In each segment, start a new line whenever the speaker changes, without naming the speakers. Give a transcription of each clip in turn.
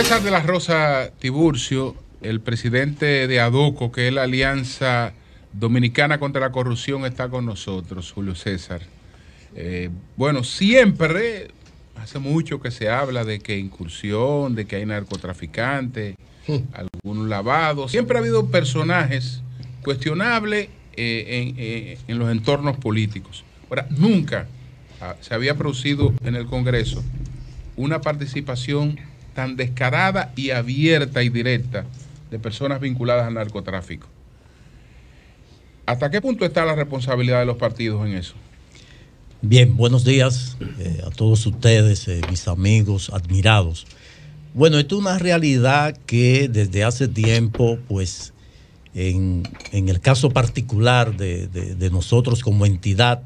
César de la Rosa Tiburcio, el presidente de ADOCO, que es la Alianza Dominicana contra la Corrupción, está con nosotros. Julio César. Bueno, siempre, hace mucho que se habla de que incursión, de que hay narcotraficantes, algunos lavados. Siempre ha habido personajes cuestionables en los entornos políticos. Ahora, nunca se había producido en el Congreso una participación tan descarada y abierta y directa de personas vinculadas al narcotráfico. ¿Hasta qué punto está la responsabilidad de los partidos en eso?
Bien, buenos días a todos ustedes, mis amigos admirados. Bueno, esto es una realidad que desde hace tiempo, pues, en el caso particular de nosotros como entidad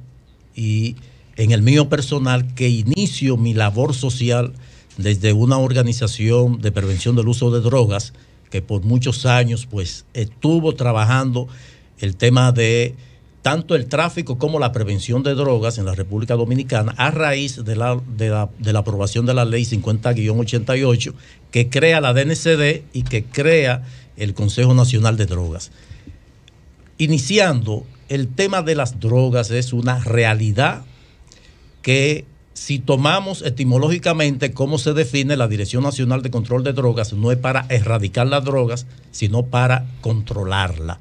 y en el mío personal, que inicio mi labor social desde una organización de prevención del uso de drogas que por muchos años pues estuvo trabajando el tema de tanto el tráfico como la prevención de drogas en la República Dominicana a raíz de la aprobación de la ley 50-88 que crea la DNCD y que crea el Consejo Nacional de Drogas. Iniciando, el tema de las drogas es una realidad que si tomamos etimológicamente cómo se define la Dirección Nacional de Control de Drogas, no es para erradicar las drogas, sino para controlarla.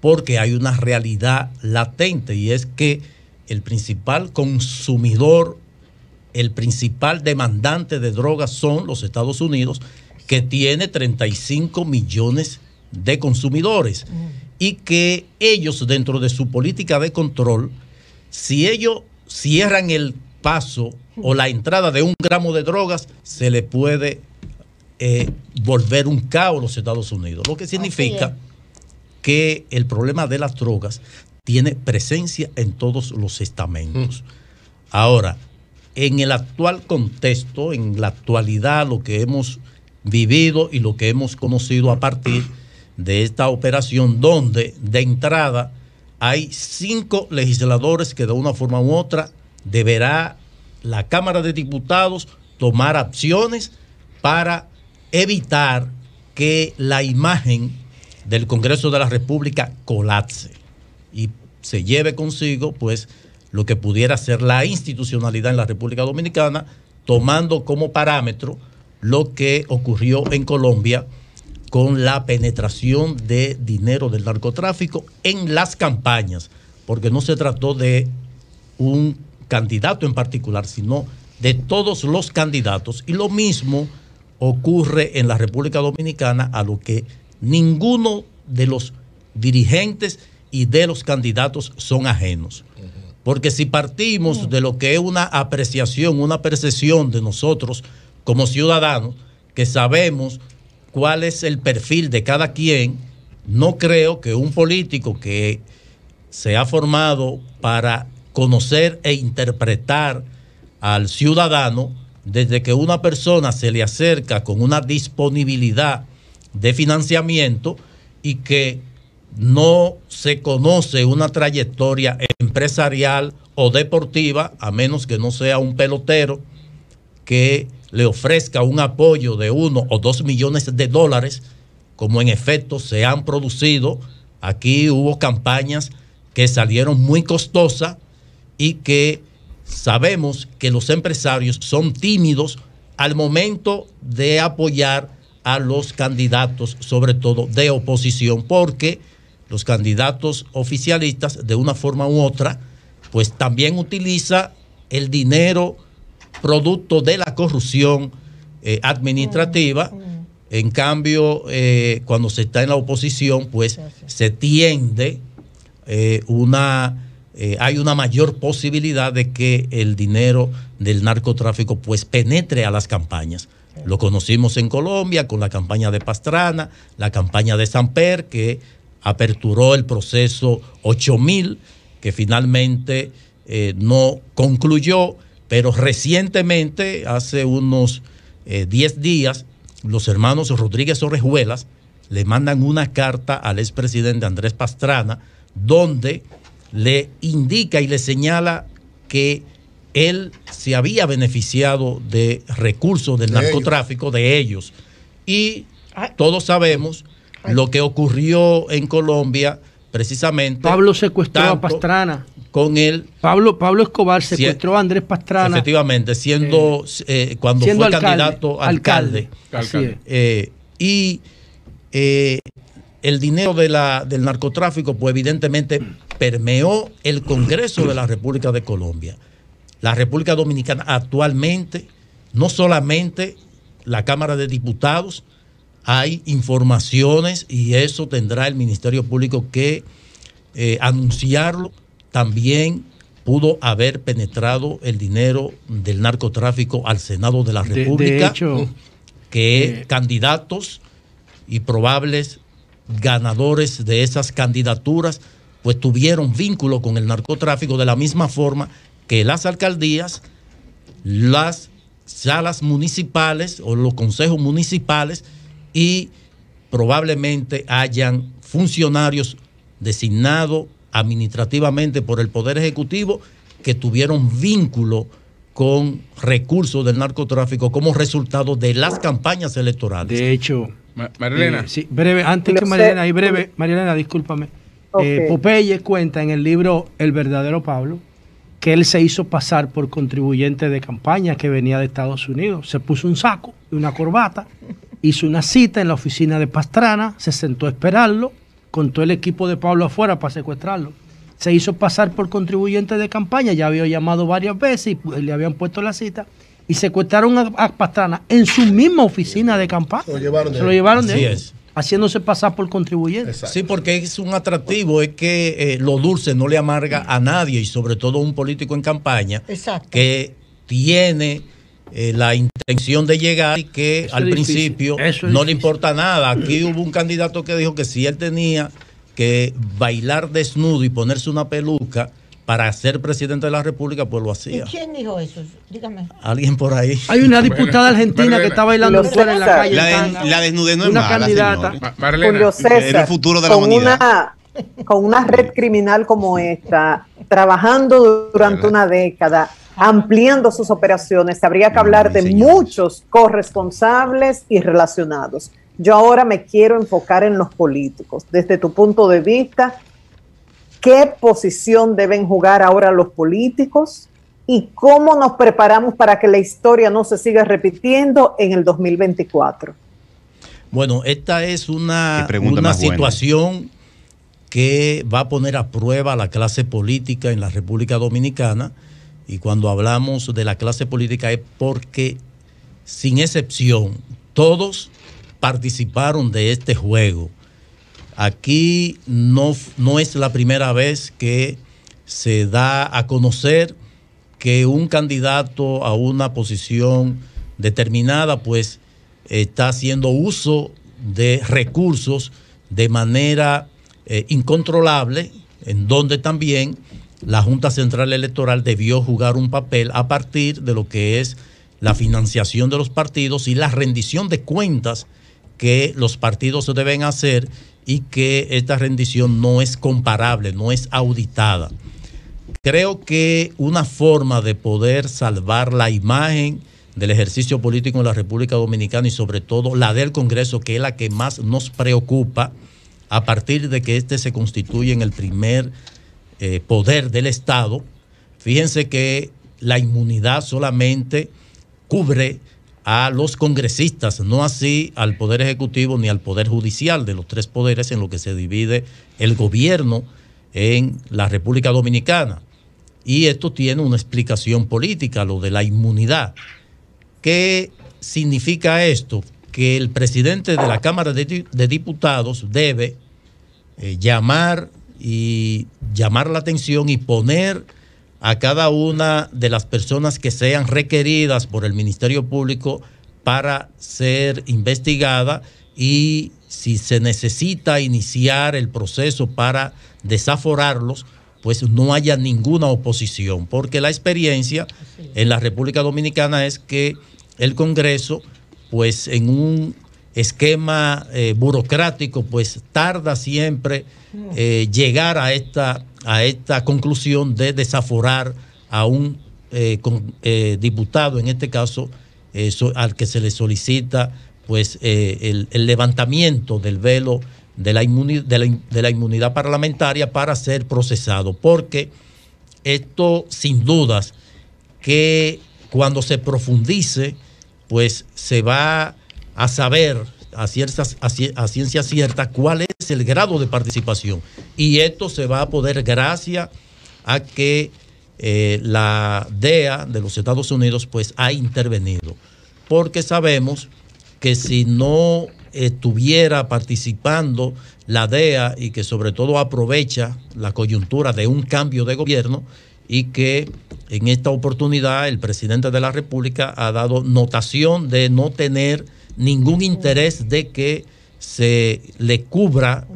Porque hay una realidad latente y es que el principal consumidor, el principal demandante de drogas son los Estados Unidos, que tiene 35 millones de consumidores y que ellos dentro de su política de control, si ellos cierran el paso o la entrada de 1 gramo de drogas, se le puede volver un caos a los Estados Unidos. Lo que significa que el problema de las drogas tiene presencia en todos los estamentos. Ahora, en el actual contexto, en la actualidad, lo que hemos vivido y lo que hemos conocido a partir de esta operación, donde de entrada hay 5 legisladores que de una forma u otra deberá la Cámara de Diputados tomar acciones para evitar que la imagen del Congreso de la República colapse y se lleve consigo pues lo que pudiera ser la institucionalidad en la República Dominicana, tomando como parámetro lo que ocurrió en Colombia con la penetración de dinero del narcotráfico en las campañas, porque no se trató de un candidato en particular, sino de todos los candidatos. Y lo mismo ocurre en la República Dominicana, a lo que ninguno de los dirigentes y de los candidatos son ajenos. Porque si partimos de lo que es una apreciación, una percepción de nosotros como ciudadanos, que sabemos cuál es el perfil de cada quien, no creo que un político que se ha formado para conocer e interpretar al ciudadano, desde que una persona se le acerca con una disponibilidad de financiamiento y que no se conoce una trayectoria empresarial o deportiva, a menos que no sea un pelotero que le ofrezca un apoyo de 1 o 2 millones de dólares, como en efecto se han producido. Aquí hubo campañas que salieron muy costosas y que sabemos que los empresarios son tímidos al momento de apoyar a los candidatos, sobre todo de oposición, porque los candidatos oficialistas, de una forma u otra, pues también utiliza el dinero producto de la corrupción administrativa. En cambio, cuando se está en la oposición, pues se tiende hay una mayor posibilidad de que el dinero del narcotráfico pues penetre a las campañas. Lo conocimos en Colombia con la campaña de Pastrana, la campaña de Samper, que aperturó el proceso 8000, que finalmente no concluyó, pero recientemente, hace unos 10 días, los hermanos Rodríguez Orejuelas le mandan una carta al expresidente Andrés Pastrana, donde le indica y le señala que él se había beneficiado de recursos del narcotráfico de ellos Y todos sabemos lo que ocurrió en Colombia, precisamente.
Pablo secuestró a Pastrana.
Con él.
Pablo Escobar secuestró a Andrés Pastrana.
Efectivamente, cuando fue candidato a alcalde. El dinero del narcotráfico, pues evidentemente permeó el Congreso de la República de Colombia. La República Dominicana actualmente, no solamente la Cámara de Diputados, hay informaciones y eso tendrá el Ministerio Público que anunciarlo. También pudo haber penetrado el dinero del narcotráfico al Senado de la República, de hecho, que candidatos y probables ganadores de esas candidaturas pues tuvieron vínculo con el narcotráfico, de la misma forma que las alcaldías, las salas municipales o los consejos municipales, y probablemente hayan funcionarios designados administrativamente por el Poder Ejecutivo que tuvieron vínculo con recursos del narcotráfico como resultado de las campañas electorales.
De hecho,
Marilena.
Sí, breve, antes que Marilena, ahí breve, Marilena, discúlpame. Okay. Popeye cuenta en el libro El verdadero Pablo que él se hizo pasar por contribuyente de campaña que venía de Estados Unidos. Se puso un saco y una corbata, hizo una cita en la oficina de Pastrana, se sentó a esperarlo, con todo el equipo de Pablo afuera para secuestrarlo. Se hizo pasar por contribuyente de campaña, ya había llamado varias veces y le habían puesto la cita, y secuestraron a Pastrana en su misma oficina de campaña. Se lo llevaron de ahí, haciéndose pasar por contribuyente.
Exacto. Sí, porque es un atractivo, es que lo dulce no le amarga a nadie, y sobre todo un político en campaña. Exacto. Que tiene la intención de llegar y que al principio no le importa nada. Aquí hubo un candidato que dijo que si él tenía que bailar desnudo y ponerse una peluca para ser presidente de la República, pues lo hacía.
¿Y quién dijo eso? Dígame.
Alguien por ahí.
Hay una diputada argentina que está bailando fuera en la calle.
La desnudez no es
una
mala,
candidata.
Julio César,
era el futuro de la humanidad.
Con una red criminal como esta, trabajando durante una década, ampliando sus operaciones, habría que hablar de muchos corresponsables y relacionados. Yo ahora me quiero enfocar en los políticos. Desde tu punto de vista, ¿qué posición deben jugar ahora los políticos? ¿Y cómo nos preparamos para que la historia no se siga repitiendo en el 2024?
Bueno, esta es una situación que va a poner a prueba a la clase política en la República Dominicana. Y cuando hablamos de la clase política es porque, sin excepción, todos participaron de este juego. Aquí no es la primera vez que se da a conocer que un candidato a una posición determinada pues está haciendo uso de recursos de manera incontrolable, en donde también la Junta Central Electoral debió jugar un papel a partir de lo que es la financiación de los partidos y la rendición de cuentas que los partidos deben hacer, y que esta rendición no es comparable, no es auditada. Creo que una forma de poder salvar la imagen del ejercicio político en la República Dominicana, y sobre todo la del Congreso, que es la que más nos preocupa, a partir de que este se constituye en el primer poder del Estado. Fíjense que la inmunidad solamente cubre a los congresistas, no así al Poder Ejecutivo ni al Poder Judicial, de los tres poderes en lo que se divide el gobierno en la República Dominicana. Y esto tiene una explicación política, lo de la inmunidad. ¿Qué significa esto? Que el presidente de la Cámara de Diputados debe llamar la atención y poner a cada una de las personas que sean requeridas por el Ministerio Público para ser investigada, y si se necesita iniciar el proceso para desaforarlos, pues no haya ninguna oposición, porque la experiencia en la República Dominicana es que el Congreso, pues en un esquema burocrático, pues tarda siempre llegar a esta conclusión de desaforar a un diputado, en este caso al que se le solicita pues el levantamiento del velo de la inmunidad parlamentaria para ser procesado, porque esto sin dudas que cuando se profundice, pues se va a saber a ciencia cierta cuál es el grado de participación, y esto se va a poder gracias a que la DEA de los Estados Unidos pues ha intervenido, porque sabemos que si no estuviera participando la DEA, y que sobre todo aprovecha la coyuntura de un cambio de gobierno, y que en esta oportunidad el presidente de la República ha dado notación de no tener ningún interés de que se le cubra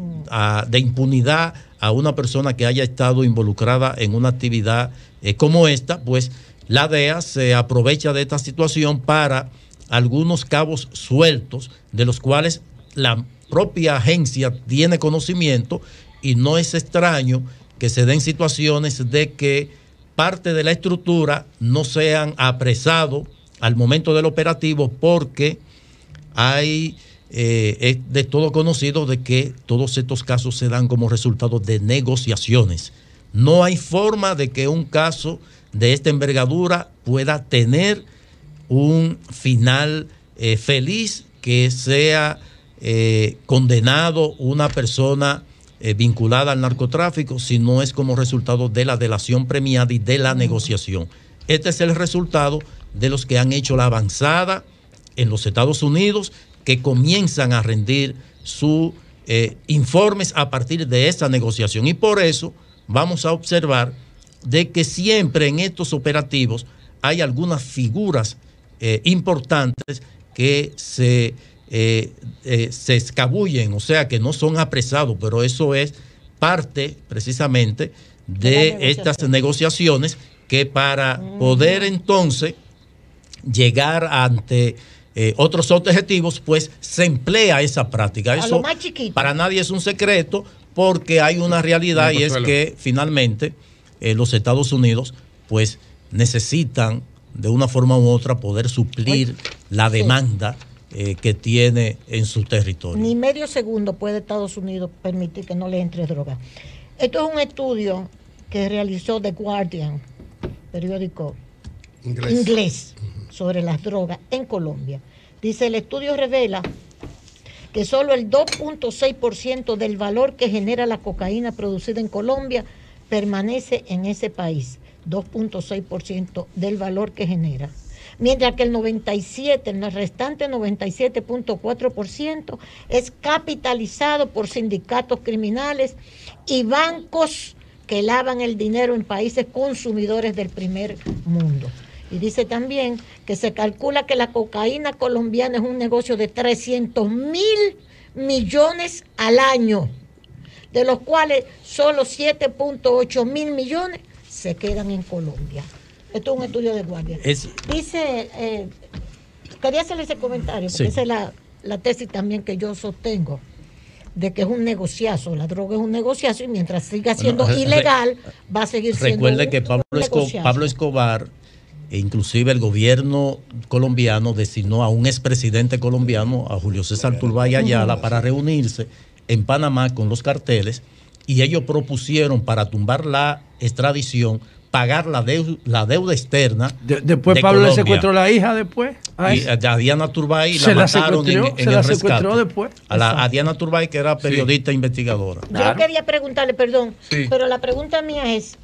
de impunidad a una persona que haya estado involucrada en una actividad como esta, pues la DEA se aprovecha de esta situación para algunos cabos sueltos de los cuales la propia agencia tiene conocimiento, y no es extraño que se den situaciones de que parte de la estructura no sean apresados al momento del operativo, porque hay es de todo conocido de que todos estos casos se dan como resultado de negociaciones. No hay forma de que un caso de esta envergadura pueda tener un final feliz, que sea condenado una persona vinculada al narcotráfico, si no es como resultado de la delación premiada y de la negociación. Este es el resultado de los que han hecho la avanzada en los Estados Unidos, que comienzan a rendir sus informes a partir de esa negociación. Y por eso vamos a observar de que siempre en estos operativos hay algunas figuras importantes que se escabullen, o sea, que no son apresados, pero eso es parte precisamente de estas negociaciones, que para poder entonces llegar ante otros objetivos, pues se emplea esa práctica. Eso para nadie es un secreto, porque hay una realidad, y es que finalmente los Estados Unidos pues necesitan de una forma u otra poder suplir la demanda que tiene en su territorio.
Ni medio segundo puede Estados Unidos permitir que no le entre droga. Esto es un estudio que realizó The Guardian, periódico inglés sobre las drogas en Colombia. Dice, el estudio revela que solo el 2.6% del valor que genera la cocaína producida en Colombia permanece en ese país. 2.6% del valor que genera. Mientras que el restante 97.4% es capitalizado por sindicatos criminales y bancos que lavan el dinero en países consumidores del primer mundo. Y dice también que se calcula que la cocaína colombiana es un negocio de 300.000 millones al año, de los cuales solo 7.8 mil millones se quedan en Colombia. Esto es un estudio de Guardia. Dice, quería hacerle ese comentario, porque esa es la tesis también que yo sostengo, de que es un negociazo, la droga es un negociazo, y mientras siga siendo ilegal, va a seguir siendo
Recuerde que Pablo Escobar, e inclusive el gobierno colombiano, designó a un expresidente colombiano, a Julio César Turbay Ayala, para reunirse en Panamá con los carteles, y ellos propusieron, para tumbar la extradición, pagar la deuda externa.
Después Pablo Colombia le secuestró la hija después.
Y a Diana Turbay la mataron en el rescate.
Después.
A Diana Turbay, que era periodista investigadora.
Yo quería preguntarle, perdón, pero la pregunta mía es,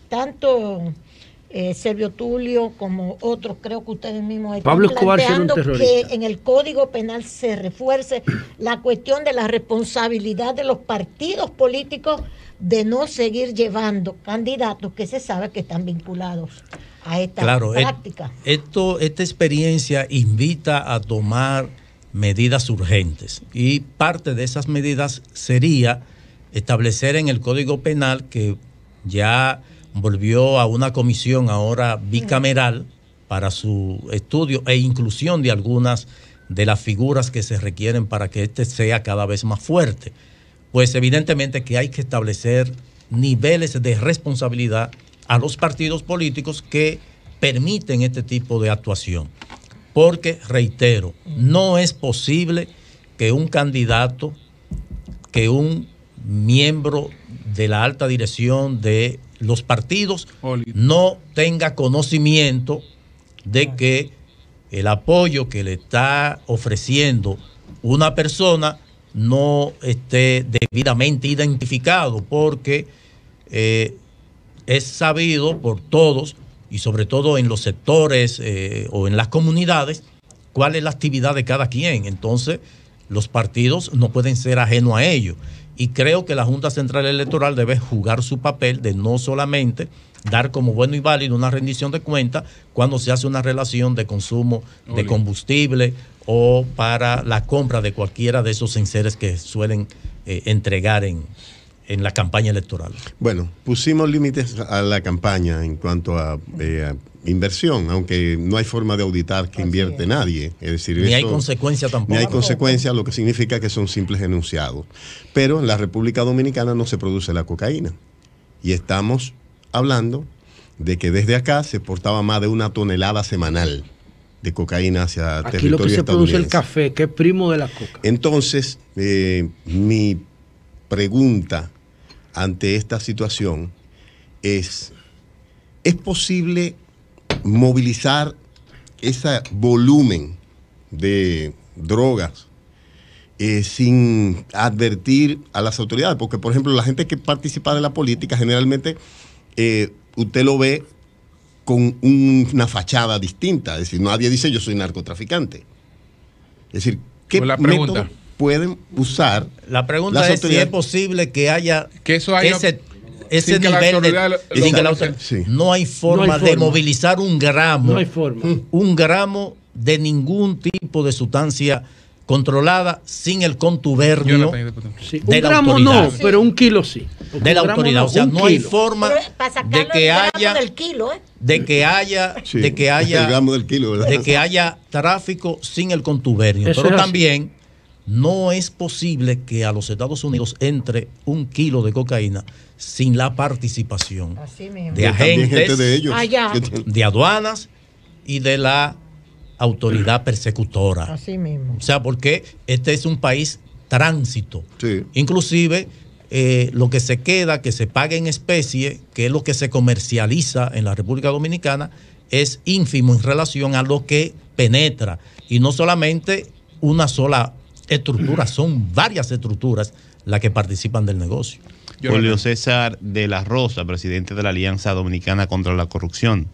tanto Servio Tulio como otros, creo que ustedes mismos están
Pablo Escobar
planteando que en el Código Penal se refuerce la cuestión de la responsabilidad de los partidos políticos de no seguir llevando candidatos que se sabe que están vinculados a esta práctica.
Esta experiencia invita a tomar medidas urgentes, y parte de esas medidas sería establecer en el Código Penal, que ya volvió a una comisión ahora bicameral para su estudio e inclusión de algunas de las figuras que se requieren para que este sea cada vez más fuerte. Pues evidentemente que hay que establecer niveles de responsabilidad a los partidos políticos que permiten este tipo de actuación. porque, reitero, no es posible que un candidato, que un miembro de la alta dirección de los partidos no tenga conocimiento de que el apoyo que le está ofreciendo una persona no esté debidamente identificado, porque es sabido por todos, y sobre todo en los sectores o en las comunidades, cuál es la actividad de cada quien. Entonces, los partidos no pueden ser ajenos a ello. Y creo que la Junta Central Electoral debe jugar su papel de no solamente dar como bueno y válido una rendición de cuentas cuando se hace una relación de consumo de combustible o para la compra de cualquiera de esos enseres que suelen entregar en la campaña electoral.
Bueno, pusimos límites a la campaña en cuanto a inversión, aunque no hay forma de auditar que invierte nadie. Es decir,
ni hay consecuencia tampoco.
Ni hay consecuencia, lo que significa que son simples enunciados. Pero en la República Dominicana no se produce la cocaína. Y estamos hablando de que desde acá se exportaba más de 1 tonelada semanal de cocaína hacia
aquí
territorio
lo que se produce
estadounidense.
el café, que es primo de la coca.
Entonces, mi pregunta ante esta situación ¿es posible movilizar ese volumen de drogas sin advertir a las autoridades? Porque, por ejemplo, la gente que participa de la política generalmente usted lo ve con una fachada distinta. Es decir, nadie dice yo soy narcotraficante. Es decir, ¿qué método pueden usar?
La pregunta es si es posible que haya ese nivel de... No hay forma de movilizar un gramo.
No hay forma.
Un gramo de ningún tipo de sustancia controlada sin el contubernio
de la autoridad. No, pero 1 kilo sí.
De la autoridad. O sea, no hay forma de que haya... De que haya tráfico sin el contubernio.
Eso
pero
es
también no es posible que a los Estados Unidos entre 1 kilo de cocaína sin la participación de agentes, de aduanas y de la autoridad persecutora.
Así mismo.
O sea, porque este es un país tránsito. Sí. Inclusive lo que se queda, que se paga en especie, que es lo que se comercializa en la República Dominicana, es ínfimo en relación a lo que penetra. Y no solamente una sola estructura, son varias estructuras las que participan del negocio.
Julio César de la Rosa, presidente de la Alianza Dominicana contra la Corrupción,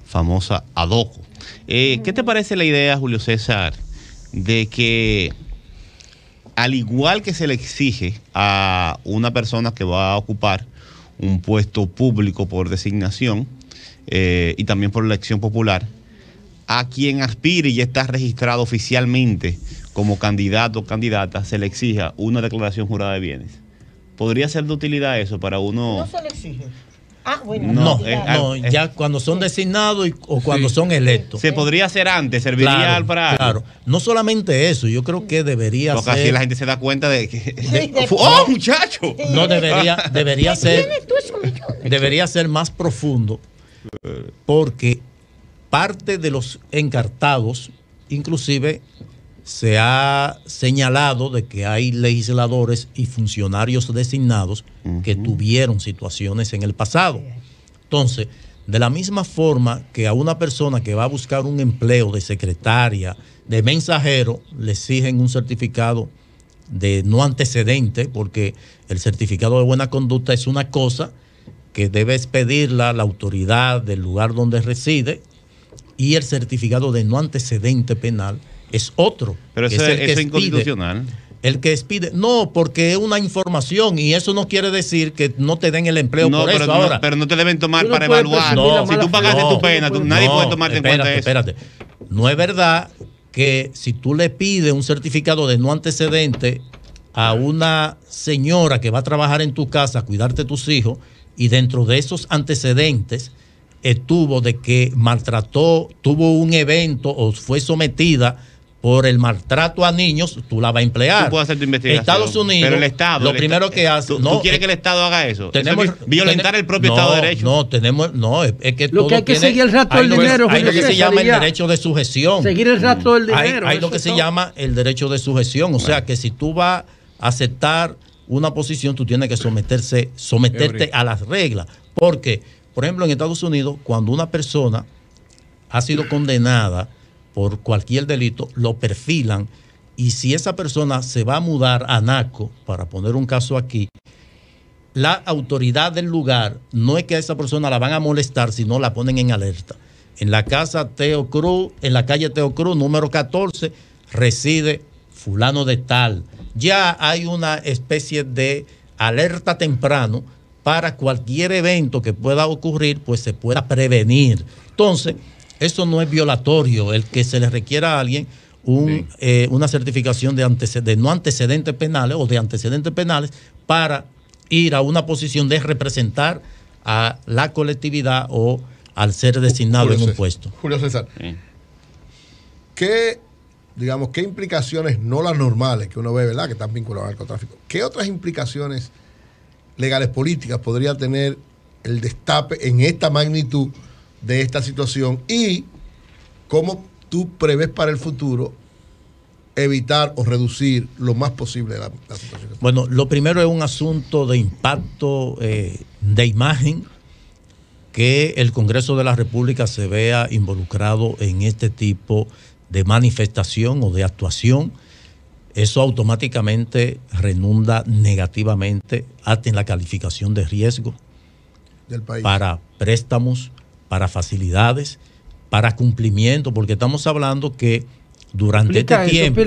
famosa ADOCO. ¿Qué te parece la idea, Julio César, de que al igual que se le exige a una persona que va a ocupar un puesto público por designación y también por elección popular, a quien aspire y ya está registrado oficialmente como candidato o candidata, se le exija una declaración jurada de bienes? ¿Podría ser de utilidad eso para uno?
No se le exige. Bueno,
no, ya cuando son designados o cuando son electos.
Se podría hacer antes, serviría para algo. Claro,
no solamente eso, yo creo que debería
porque
ser.
Porque así la gente se da cuenta de que. ¡Oh, muchacho!
No, debería ser más profundo, porque parte de los encartados, inclusive, se ha señalado de que hay legisladores y funcionarios designados que tuvieron situaciones en el pasado. Entonces, de la misma forma que a una persona que va a buscar un empleo de secretaria, de mensajero, le exigen un certificado de no antecedente, porque el certificado de buena conducta es una cosa que debe expedirla la autoridad del lugar donde reside, y el certificado de no antecedente penal es otro.
Pero eso es inconstitucional.
El que expide, no, porque es una información y eso no quiere decir que no te den el empleo por eso.
No,
ahora.
Pero no te deben tomar para evaluar. Si tú pagaste tu pena, nadie puede tomarte en cuenta eso.
Espérate. No es verdad que si tú le pides un certificado de no antecedente a una señora que va a trabajar en tu casa, a cuidarte de tus hijos, y dentro de esos antecedentes estuvo de que maltrató, tuvo un evento o fue sometida por el maltrato a niños, tú la vas a emplear.
Tú puedes hacer tu investigación.
Estados Unidos,
pero el Estado,
lo primero que hace...
¿Tú quieres que el Estado haga eso?
Tenemos,
eso es violentar el propio Estado de Derecho.
Es que
lo que hay que seguir el rastro del dinero.
Hay lo que se llama el derecho de sujeción.
Seguir el rastro del dinero.
Hay lo que se llama el derecho de sujeción. O sea, que si tú vas a aceptar una posición, tú tienes que someterte a las reglas. Porque, por ejemplo, en Estados Unidos, cuando una persona ha sido condenada por cualquier delito, lo perfilan, y si esa persona se va a mudar a Naco, para poner un caso aquí, la autoridad del lugar no es que a esa persona la van a molestar, sino la ponen en alerta. En la casa Teo Cruz, en la calle Teo Cruz, número 14, reside fulano de tal. Ya hay una especie de alerta temprano para cualquier evento que pueda ocurrir, pues se pueda prevenir. Entonces, eso no es violatorio, el que se le requiera a alguien una certificación de no antecedentes penales o de antecedentes penales para ir a una posición de representar a la colectividad o al ser designado en un puesto.
Julio César, ¿qué implicaciones, no las normales que uno ve, ¿verdad?, que están vinculadas al narcotráfico? ¿Qué otras implicaciones legales políticas podría tener el destape en esta magnitud de esta situación, y cómo tú prevés para el futuro evitar o reducir lo más posible la situación?
Bueno, lo primero es un asunto de impacto de imagen, que el Congreso de la República se vea involucrado en este tipo de manifestación o de actuación. Eso automáticamente redunda negativamente hasta en la calificación de riesgo
del país,
para préstamos, para facilidades, para cumplimiento, porque estamos hablando que durante este tiempo...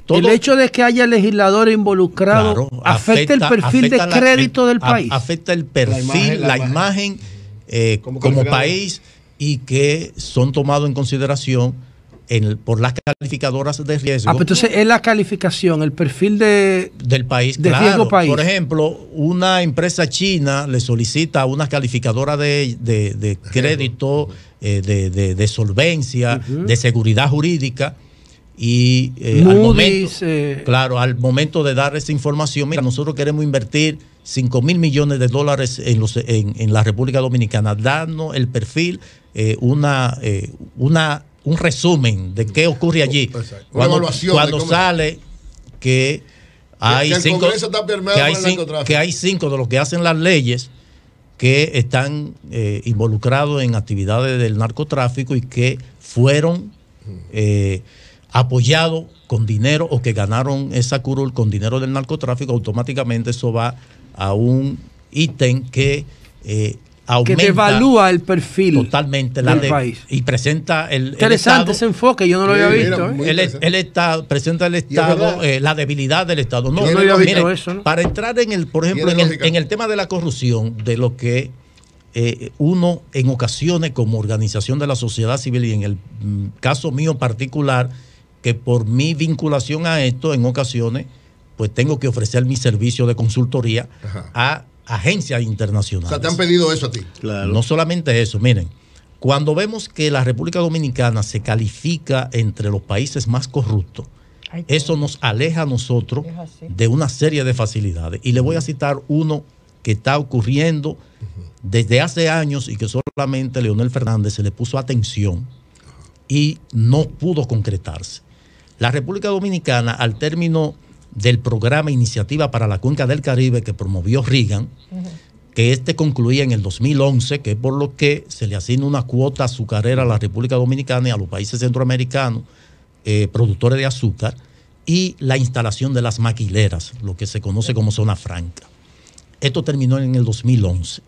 El hecho de que haya legisladores involucrados, claro, afecta el perfil de crédito del país.
Afecta el perfil, la imagen como país, y que son tomados en consideración por las calificadoras de riesgo.
Pero entonces es la calificación, el perfil
del país,
de riesgo país.
Por ejemplo, una empresa china le solicita a una calificadora de crédito, de solvencia, de seguridad jurídica, y al momento de dar esa información, mira, nosotros queremos invertir $5,000 millones en la República Dominicana, dando el perfil, un resumen de qué ocurre allí. Cuando sale que hay cinco de los que hacen las leyes que están involucrados en actividades del narcotráfico y que fueron apoyados con dinero, o que ganaron esa curul con dinero del narcotráfico, automáticamente eso va a un ítem que aumenta,
que devalúa el perfil
totalmente del país. Y presenta
interesante ese enfoque, yo no lo había visto.
Presenta el Estado, la debilidad del Estado. No
había visto eso, ¿no?
Para entrar por ejemplo, en el tema de la corrupción, de lo que uno en ocasiones como organización de la sociedad civil, y en el caso mío particular, que por mi vinculación a esto, en ocasiones, pues tengo que ofrecer mi servicio de consultoría a agencias internacionales.
O sea, ¿te han pedido eso a ti?
Claro. No solamente eso, miren, cuando vemos que la República Dominicana se califica entre los países más corruptos, eso nos aleja a nosotros de una serie de facilidades. Y le voy a citar uno que está ocurriendo desde hace años y que solamente Leonel Fernández se le puso atención y no pudo concretarse. La República Dominicana, al término del programa Iniciativa para la Cuenca del Caribe que promovió Reagan, que concluía en el 2011, que es por lo que se le asigna una cuota azucarera a la República Dominicana y a los países centroamericanos productores de azúcar, y la instalación de las maquileras, lo que se conoce como zona franca. Esto terminó en el 2011.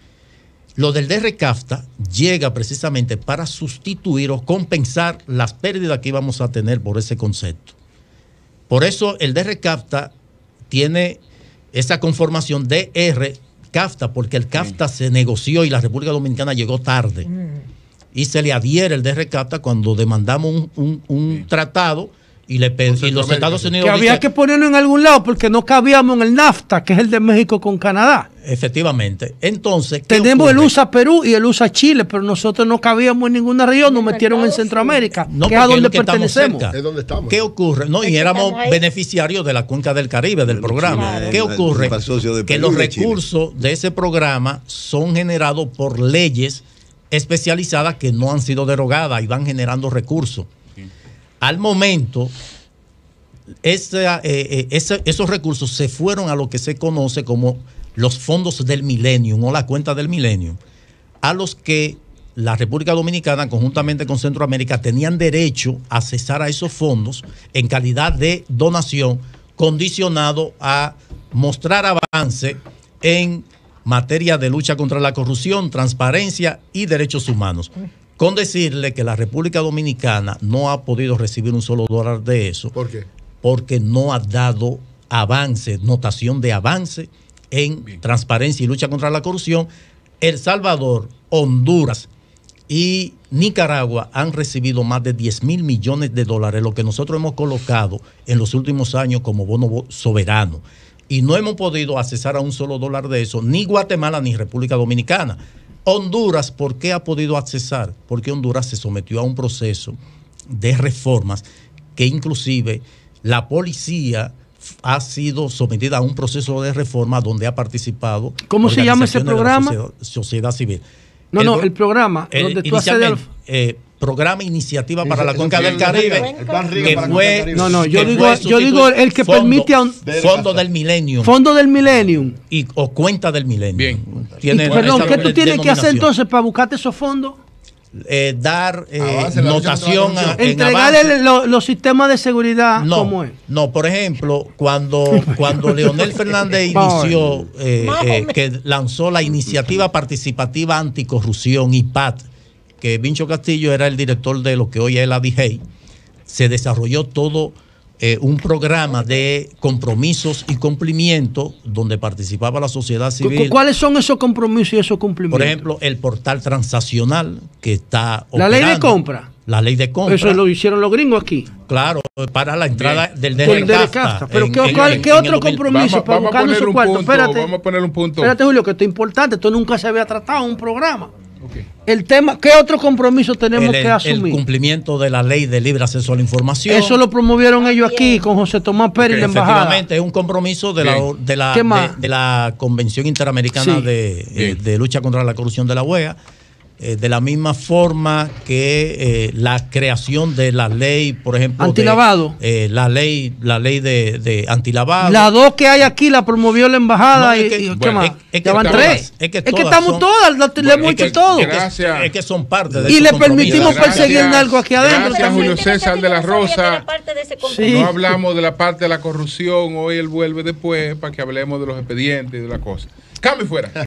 Lo del DR-CAFTA llega precisamente para sustituir o compensar las pérdidas que íbamos a tener por ese concepto. Por eso el DR-CAFTA tiene esa conformación DR-CAFTA, porque el CAFTA se negoció y la República Dominicana llegó tarde. Y se le adhiere el DR-CAFTA cuando demandamos un tratado, y los Estados Unidos...
Que había que ponerlo en algún lado porque no cabíamos en el NAFTA, que es el de México con Canadá.
Efectivamente. Entonces,
tenemos el USA Perú y el USA Chile, pero nosotros no cabíamos en ninguna región, nos metieron en Centroamérica, que es a donde pertenecemos.
Es donde estamos.
¿Qué ocurre? No, y éramos beneficiarios de la Cuenca del Caribe, del programa. ¿Qué ocurre? Que los recursos de ese programa son generados por leyes especializadas que no han sido derogadas y van generando recursos. Al momento, esos recursos se fueron a lo que se conoce como los fondos del Millennium o la cuenta del Millennium, a los que la República Dominicana, conjuntamente con Centroamérica, tenían derecho a accesar a esos fondos en calidad de donación, condicionado a mostrar avance en materia de lucha contra la corrupción, transparencia y derechos humanos. Con decirle que la República Dominicana no ha podido recibir un solo dólar de eso.
¿Por qué?
Porque no ha dado avance, notación de avance en transparencia y lucha contra la corrupción. El Salvador, Honduras y Nicaragua han recibido más de 10,000 millones de dólares, lo que nosotros hemos colocado en los últimos años como bono soberano. Y no hemos podido accesar a un solo dólar de eso, ni Guatemala ni República Dominicana. Honduras, ¿por qué ha podido accesar? Porque Honduras se sometió a un proceso de reformas que inclusive la policía ha sido sometida a un proceso de reforma donde ha participado.
¿Cómo se llama ese programa?
Sociedad civil.
El programa donde tú haces
programa Iniciativa para la Cuenca del Caribe, que fue...
yo digo el que permite a un...
Fondo del Millennium.
Fondo del Millennium.
O cuenta del Millennium.
Bien. Perdón, ¿qué tú tienes que hacer entonces para buscarte esos fondos?
Dar notación
entregarle los sistemas de seguridad. ¿Cómo es?
No, por ejemplo, cuando Leonel Fernández inició, que lanzó la Iniciativa Participativa Anticorrupción, IPAT, que Vincho Castillo era el director de lo que hoy es la DIGEI, se desarrolló todo un programa de compromisos y cumplimientos donde participaba la sociedad civil.
¿Cuáles son esos compromisos y esos cumplimientos?
Por ejemplo, el portal transaccional que está
operando. La ley de compra.
La ley de compra.
Eso lo hicieron los gringos aquí.
Claro, para la entrada del
DERECASTA. Pero ¿qué otro compromiso para buscar esos cuartos? Espérate.
Vamos a poner un punto.
Espérate, Julio, que esto es importante. Esto nunca se había tratado en un programa. El tema, ¿qué otro compromiso tenemos que asumir?
El cumplimiento de la ley de libre acceso a la información.
Eso lo promovieron ellos aquí con José Tomás Pérez y la embajada.
Efectivamente, es un compromiso de la Convención Interamericana de Lucha contra la Corrupción de la OEA. De la misma forma que la creación de la ley, por ejemplo,
antilavado.
La ley de antilavado.
Las dos que hay aquí la promovió la embajada ¿qué más? Ya van tres. Es que estamos todas, le hemos hecho todo.
Gracias.
Es que son parte de
y le permitimos perseguir algo aquí adentro.
Gracias, Julio César de la Rosa. No hablamos de la parte de la corrupción, hoy él vuelve después para que hablemos de los expedientes y de la cosa. Cambio fuera.